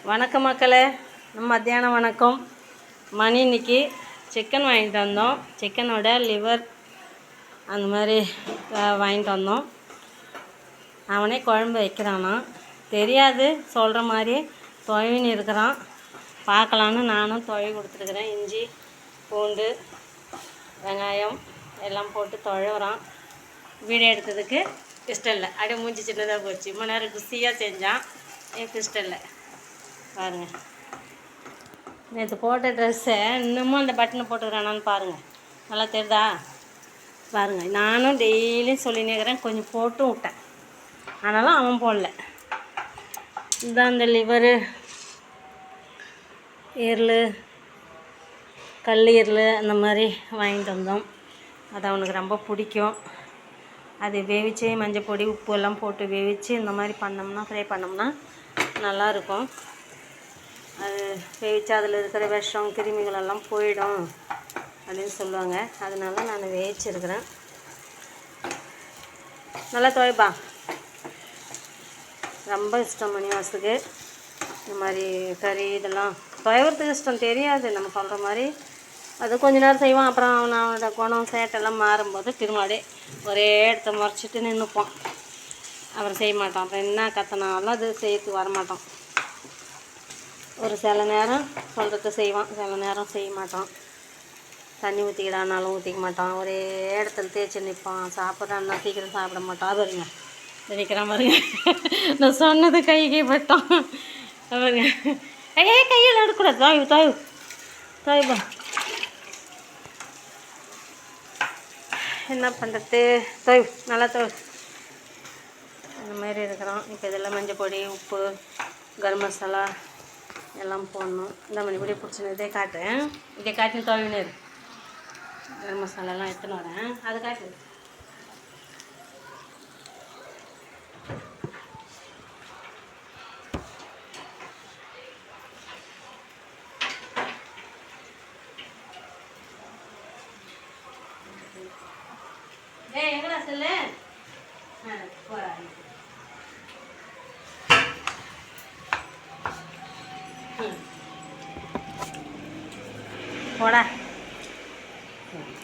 வணக்கம் மக்களே, மத்தியானம் வணக்கம். மணி இன்னைக்கு சிக்கன் வாங்கிட்டு வந்தோம். சிக்கனோட லிவர் அந்த மாதிரி வாங்கிட்டு வந்தோம். அவனே குழம்பு வைக்கிறானா தெரியாது, சொல்கிற மாதிரி துவைன்னு இருக்கிறான். பார்க்கலான்னு நானும் துவை கொடுத்துருக்குறேன். இஞ்சி பூண்டு வெங்காயம் எல்லாம் போட்டு துழவுறான். வீடியோ எடுத்ததுக்கு இஷ்டம் இல்லை, அப்படியே மூஞ்சி சின்னதாக போச்சு. இவ்வளோ நேரம் குசியாக செஞ்சான், எனக்கு இஷ்டம் இல்லை. பாருங்கள், நேற்று போட்ட ட்ரெஸ்ஸை இன்னமும் அந்த பட்டனை போட்டுக்கிறானான்னு பாருங்கள். நல்லா தெரியுதா பாருங்கள். நானும் டெய்லியும் சொல்லினேக்கிறேன், கொஞ்சம் போட்டும் விட்டேன், ஆனாலும் அவன் போடல. இதுதான் அந்த லிவரு, ஈரல், கல் ஈரல் அந்த மாதிரி வாங்கிட்டு வந்தோம். அது அவனுக்கு ரொம்ப பிடிக்கும். அது வேவிச்சு மஞ்சள் பொடி உப்பு எல்லாம் போட்டு வேவிச்சு இந்த மாதிரி பண்ணோம்னா, ஃப்ரை பண்ணோம்னா நல்லாயிருக்கும். அது வேவிச்சு அதில் இருக்கிற விஷம் கிருமிகளெல்லாம் போயிடும் அப்படின்னு சொல்லுவாங்க. அதனால நான் வேவிச்சிருக்கிறேன். நல்லா துவைப்பா. ரொம்ப இஷ்டம் மணிவாசுக்கு இந்த மாதிரி கறி இதெல்லாம் துவைக்கிறதுக்கு இஷ்டம். தெரியாது நம்ம சொல்கிற மாதிரி. அது கொஞ்ச நேரம் செய்வான், அப்புறம் அவனோட குணம் சேட்டெல்லாம் மாறும்போது திருமாடி ஒரே இடத்த முறைச்சிட்டு நின்றுப்பான். அப்புறம் செய்ய மாட்டான். அப்புறம் என்ன கத்தினாலும் அது செய்யறதுக்கு வரமாட்டான். ஒரு சில நேரம் சொல்கிறத செய்வான், சில நேரம் செய்ய மாட்டான். தண்ணி ஊற்றிக்கிடானாலும் ஊற்றிக்க மாட்டான். ஒரே இடத்துல தேய்ச்சி நிற்பான். சாப்பிட்றான்னா சீக்கிரம் சாப்பிட மாட்டான். அது வருங்க நினைக்கிறான் பாருங்க. நான் சொன்னது கைக்கே பட்டான் பாருங்க. கையில் எடுக்கூடாது. தாய்ப்பா என்ன பண்ணுறது. நல்லா இந்த மாதிரி இருக்கிறான். இப்போ இதெல்லாம் மஞ்சள் பொடி உப்பு கரம் மசாலா எல்லாம் போடணும். இந்த மணி பொடி பிடிச்சின்னு இதே காட்டுறேன். இதே காட்டி துவையினு கரம் மசாலாலாம் எடுத்துன்னு வரேன். அது காட்டு. எங்கடா சொல்லு போகிறேன். போடா